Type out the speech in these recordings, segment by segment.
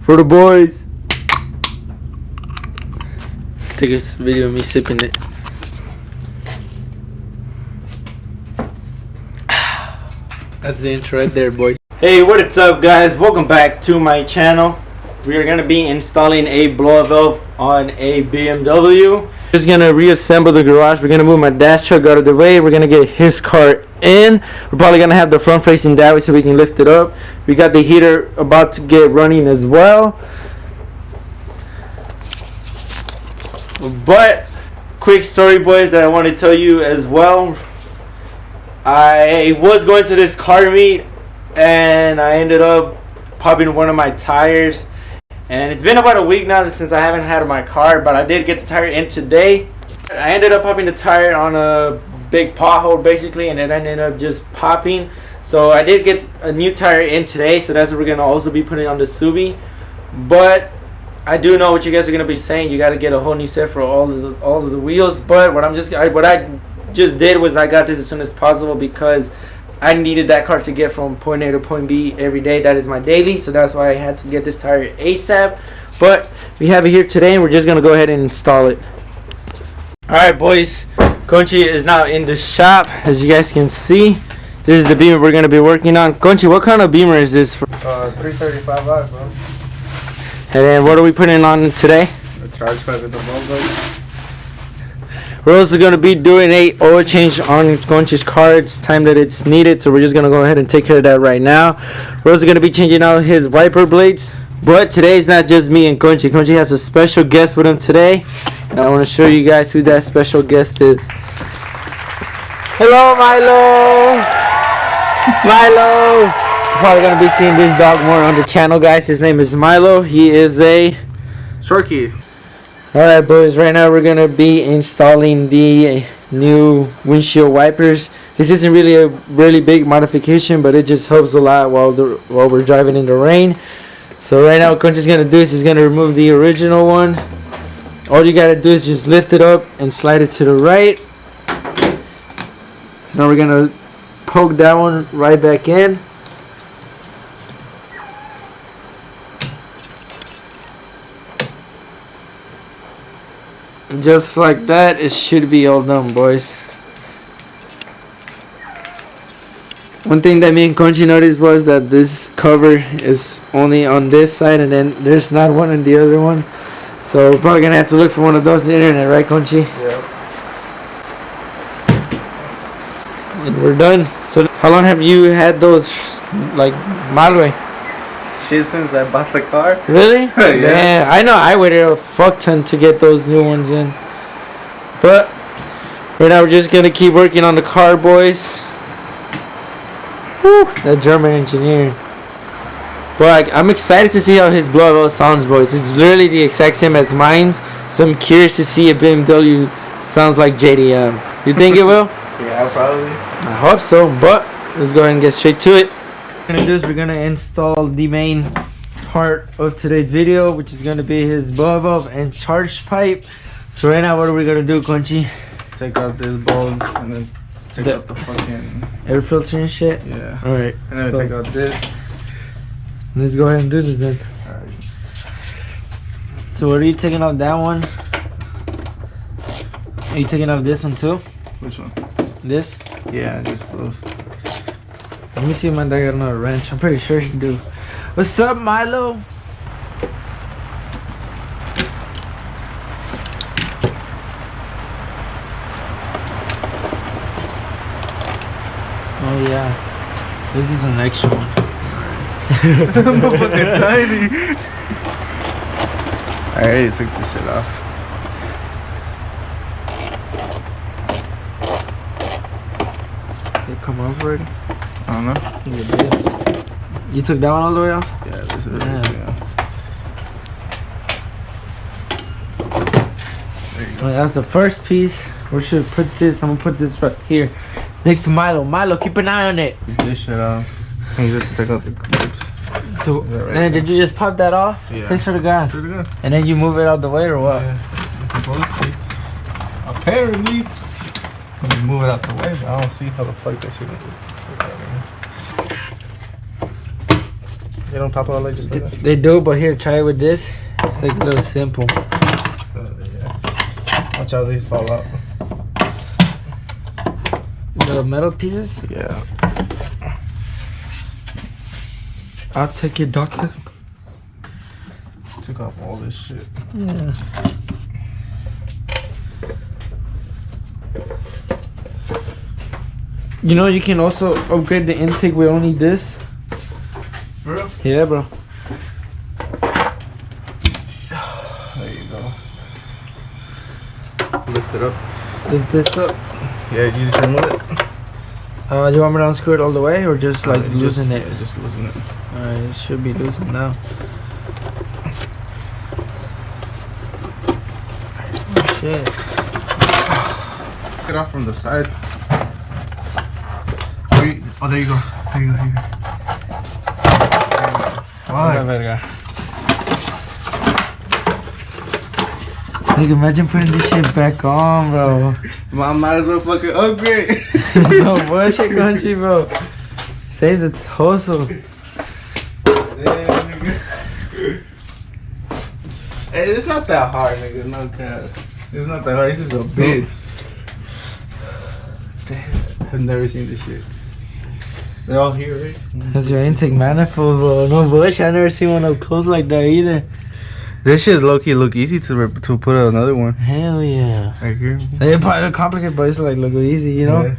for the boys. Take this video of me sipping it. That's the intro right there, boys. Hey, what's up, guys? Welcome back to my channel. We are gonna be installing a blow valve on a BMW. Just gonna reassemble the garage. We're gonna move my dash truck out of the way. We're gonna get his car in. We're probably gonna have the front facing that way so we can lift it up. We got the heater about to get running as well. But quick story, boys, that I want to tell you as well. I was going to this car meet and I ended up popping one of my tires. And it's been about a week now since I haven't had my car, but I did get the tire in today. I ended up popping the tire on a big pothole basically, and it ended up just popping. So I did get a new tire in today, so that's what we're gonna also be putting on the Subi. But I do know what you guys are gonna be saying. You gotta get a whole new set for all of the wheels. But what I just did was I got this as soon as possible because I needed that car to get from point A to point B every day. That is my daily, so that's why I had to get this tire ASAP. But we have it here today, and we're just gonna go ahead and install it. All right, boys. Conchi is now in the shop, as you guys can see. This is the beamer we're gonna be working on. Conchi, what kind of beamer is this for? 335i, bro. And then what are we putting on today? The charge pipe with the logo. We're also going to be doing a oil change on Conchi's car. It's time that it's needed, so we're just going to go ahead and take care of that right now. We're also going to be changing out his wiper blades. But today is not just me and Conchi. Conchi has a special guest with him today, and I want to show you guys who that special guest is. Hello, Milo! Milo! You're probably going to be seeing this dog more on the channel, guys. His name is Milo. He is a Shorky. Alright, boys, right now we're gonna be installing the new windshield wipers. This isn't really a really big modification, but it just helps a lot while we're driving in the rain. So right now what Conchi's gonna do is he's gonna remove the original one. All you gotta do is just lift it up and slide it to the right. So now we're gonna poke that one right back in. Just like that, it should be all done, boys. One thing that me and Conchi noticed was that this cover is only on this side, and then there's not one on the other one. So we're probably gonna have to look for one of those on the internet, right, Conchi? Yeah. And we're done. So how long have you had those, like, Malway? Shit, since I bought the car. Really? Yeah. I know. I waited a fuck ton to get those new ones in. But right now we're just gonna keep working on the car, boys. Woo, that German engineer. But I'm excited to see how his blow valve sounds, boys. It's literally the exact same as mine. So I'm curious to see if BMW sounds like JDM. You think it will? Yeah, probably. I hope so. But let's go ahead and get straight to it. What we're gonna do is we're gonna install the main part of today's video, which is gonna be his blow valve and charge pipe. So right now, what are we gonna do, Conchi? Take out these bulbs and then take out the fucking air filter and shit. Yeah. All right. And then take out this. Let's go ahead and do this then. Alright. So what are you taking out that one? Are you taking out this one too? Which one? This? Yeah, just those. Let me see if my dad got another wrench. I'm pretty sure he do. What's up, Milo? Oh yeah, this is an extra one. I'm fucking tiny. I already took this shit off. They come off already? I don't know. I think it did. You took that one all the way off? Yeah, this is Yeah. There you go. Well, that's the first piece. We should put this. I'm gonna put this right here next to Milo. Milo, keep an eye on it. Take this shit off. You have to take out the clips. So, right man, did you just pop that off? Yeah. Say sort of God. Sort of good. And then you move it out the way or what? Yeah, it's supposed to. Apparently. You move it out the way, but I don't see how the fuck that shit is. They don't pop out like just like that. They do, but here, try it with this. It's like a little simple. Yeah. Watch how these fall out. The metal pieces? Yeah. I'll take your doctor. Took off all this shit. Yeah. You know, you can also upgrade the intake with only this. Bro? Yeah, bro. There you go. Lift it up. Lift this up. Yeah, you just remove it. Do you want me to unscrew it all the way or just like loosen it? Yeah, just loosen it. Alright, it should be loosened now. Oh shit. Take it off from the side. Oh, there you go. There you go. Here you go. Why? Verga. Like, imagine putting this shit back on, bro. I might as well fucking upgrade. No bullshit, country, bro. Save the hustle. Hey, it's not that hard, nigga. No cap. It's not that hard. It's just a bitch. Damn, I've never seen this shit. They're all here, right? That's your intake manifold, bro. No bullshit. I never seen one up close like that either. This shit low-key look easy to put another one. Hell yeah. Right here. They probably look complicated, but it's like look easy, you know? Yeah.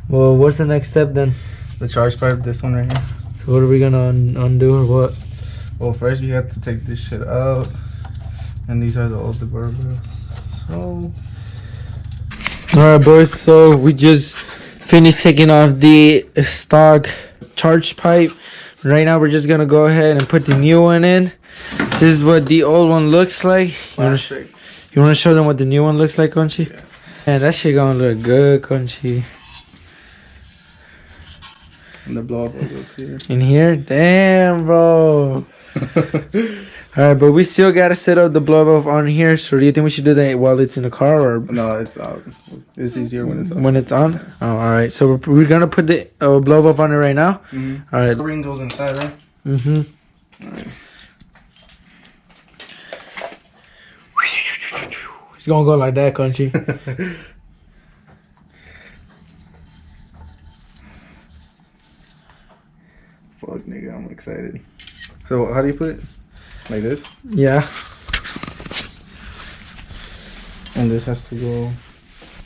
Well, what's the next step then? The charge pipe, this one right here. So what are we gonna undo or what? Well, first we have to take this shit out. And these are the old guardrails. So... Alright, boys. So we just finished taking off the stock charge pipe. Right now we're just gonna go ahead and put the new one in. This is what the old one looks like. Plastic. You wanna show them what the new one looks like, Conchi? Yeah. Man, that shit gonna look good, Conchi. And the blow up logos here. In here? Damn, bro. Alright, but we still gotta set up the blow up on here. So do you think we should do that while it's in the car or? No, it's out. It's easier when it's on. When it's on? Oh, alright. So we're gonna put the blow up on it right now? Alright. The ring goes inside, right? Alright. It's gonna go like that, country. Fuck, nigga, I'm excited. So, how do you put it? Like this? Yeah. And this has to go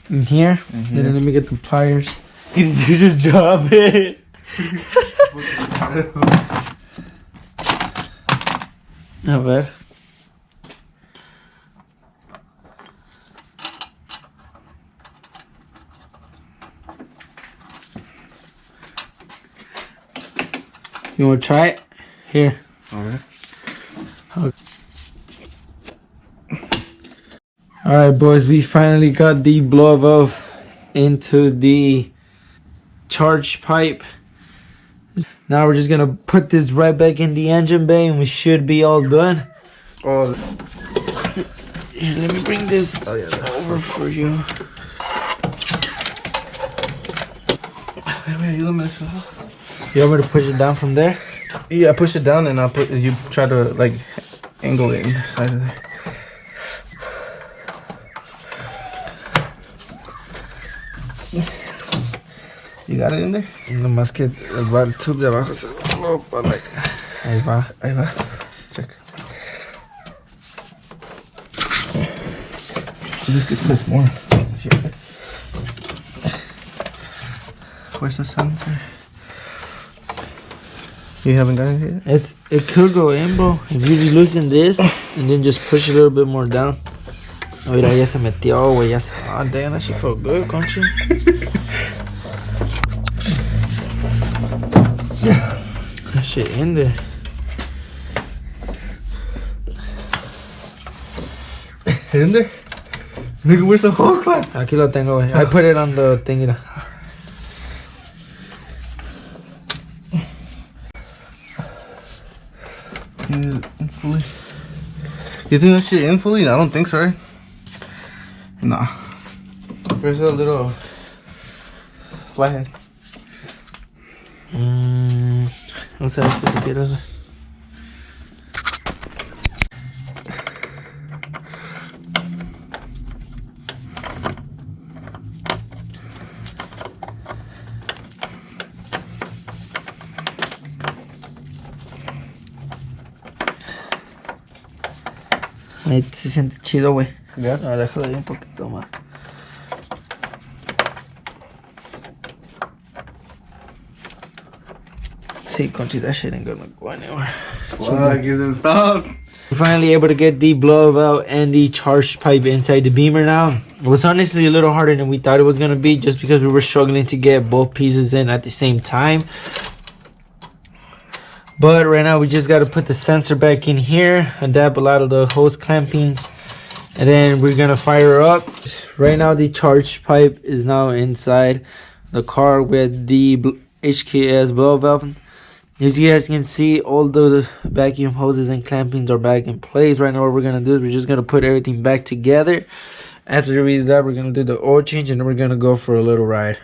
In here? in here. Then let me get the pliers. You just drop it. Not bad. You wanna try it? Here. Alright. Alright, boys, we finally got the blow valve into the charge pipe. Now we're just gonna put this right back in the engine bay and we should be all done. Oh, Here, let me bring this over for you. wait, you let me this off. You want me to push it down from there? Yeah, push it down and I'll put. You try to like angle it inside of there. You got it in there? Nomás que el tube de abajo se lo like. Ahí va. Ahí va. Check. This could twist more. Where's the sensor? You haven't got it yet? It could go in, bro. If you loosen this and then just push a little bit more down. Oh, mira, ya se metió, güey. Ya se... Oh, damn, that shit felt good, country. That shit in there. In there? Nigga, where's the hose clamp? Aquí lo tengo, güey. I put it on the thing, mira. Is it in fully? You think that shit in fully? I don't think so, right? Nah. Where's a little flathead? No sé, este se quiere. Ahí se siente chido, güey. Ya. A ver, déjalo ahí un poquito más. Sí, Conchi, that shit ain't gonna go anywhere. Fuck, he's installed. We're finally able to get the blowout and the charge pipe inside the Beamer now. It was honestly a little harder than we thought it was gonna be, just because we were struggling to get both pieces in at the same time. But right now we just got to put the sensor back in here, adapt a lot of the hose clampings, and then we're gonna fire up. Right now the charge pipe is now inside the car with the HKS blow valve. As you guys can see, all the vacuum hoses and clampings are back in place. Right now what we're gonna do is we're just gonna put everything back together. After we do that, we're gonna do the oil change and then we're gonna go for a little ride.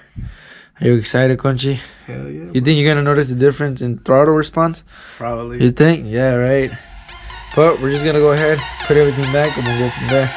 Are you excited, Conchi? Hell yeah. You think you're gonna notice the difference in throttle response? Probably. You think? Yeah, right. But we're just gonna go ahead, put everything back, and we'll go from there.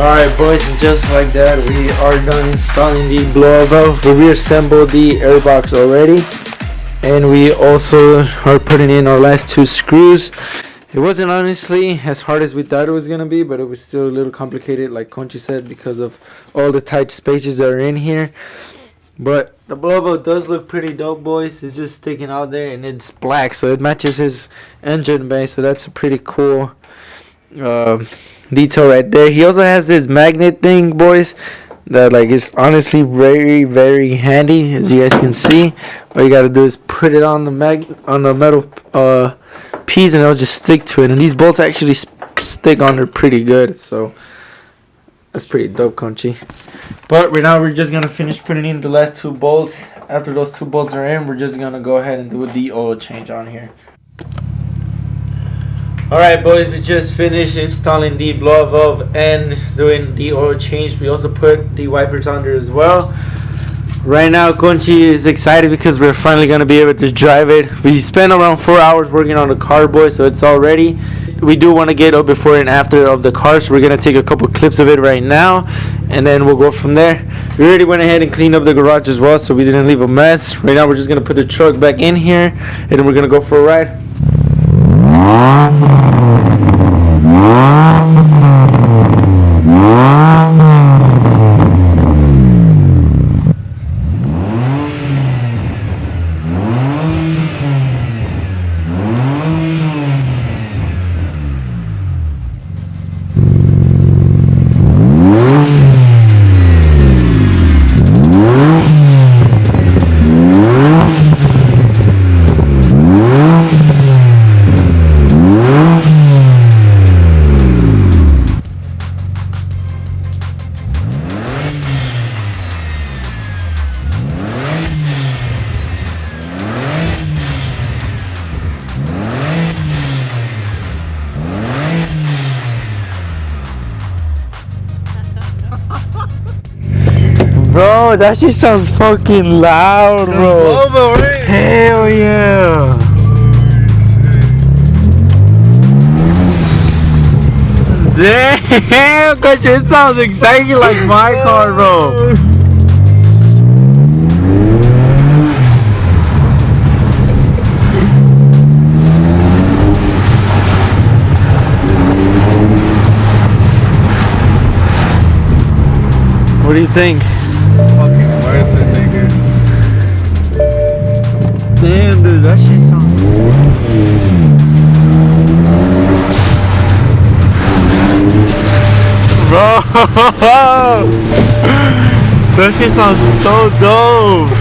Alright boys, and just like that we are done installing the blower valve. We reassembled the airbox already, and we also are putting in our last 2 screws. It wasn't honestly as hard as we thought it was going to be, but it was still a little complicated, like Conchi said, because of all the tight spaces that are in here. But the blower valve does look pretty dope, boys. It's just sticking out there and it's black, so it matches his engine bay, so that's a pretty cool detail right there. He also has this magnet thing, boys, that like is honestly very, very handy. As you guys can see, all you gotta do is put it on the metal piece and it'll just stick to it, and these bolts actually stick on there pretty good, so that's pretty dope, Conchi. But right now we're just gonna finish putting in the last 2 bolts. After those 2 bolts are in, we're just gonna go ahead and do the oil change on here. Alright boys, we just finished installing the blower valve and doing the oil change. We also put the wipers on there as well. Right now Conchi is excited because we're finally going to be able to drive it. We spent around 4 hours working on the car, boys, so it's all ready. We do want to get a before and after of the car, so we're going to take a couple clips of it right now and then we'll go from there. We already went ahead and cleaned up the garage as well, so we didn't leave a mess. Right now we're just going to put the truck back in here and then we're going to go for a ride. Bro, that shit sounds fucking loud, bro. Volvo, right? Hell yeah. Damn, cause it sounds exactly like my car, bro. What do you think? Fucking worth it, nigga. Damn, dude, that shit sounds. Bro, that shit sounds so dope.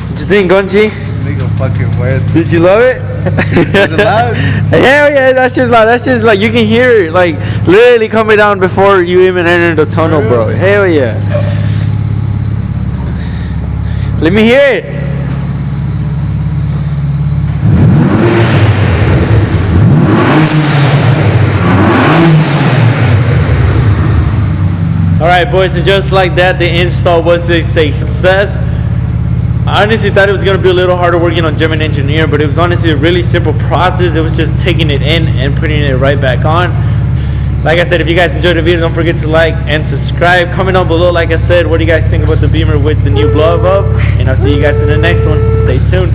What you think, Gonchi? Nigga, fucking worth it. Did you love it? Is it loud? Hell yeah, that shit's loud. That shit's like, you can hear it, like, literally coming down before you even enter the tunnel, bro. Hell yeah. Let me hear it. Alright, boys, and just like that, the install was a success. I honestly thought it was going to be a little harder working on German Engineer, but it was honestly a really simple process. It was just taking it in and putting it right back on. Like I said, if you guys enjoyed the video, don't forget to like and subscribe. Comment down below, like I said, what do you guys think about the Beamer with the new blow up? And I'll see you guys in the next one. Stay tuned.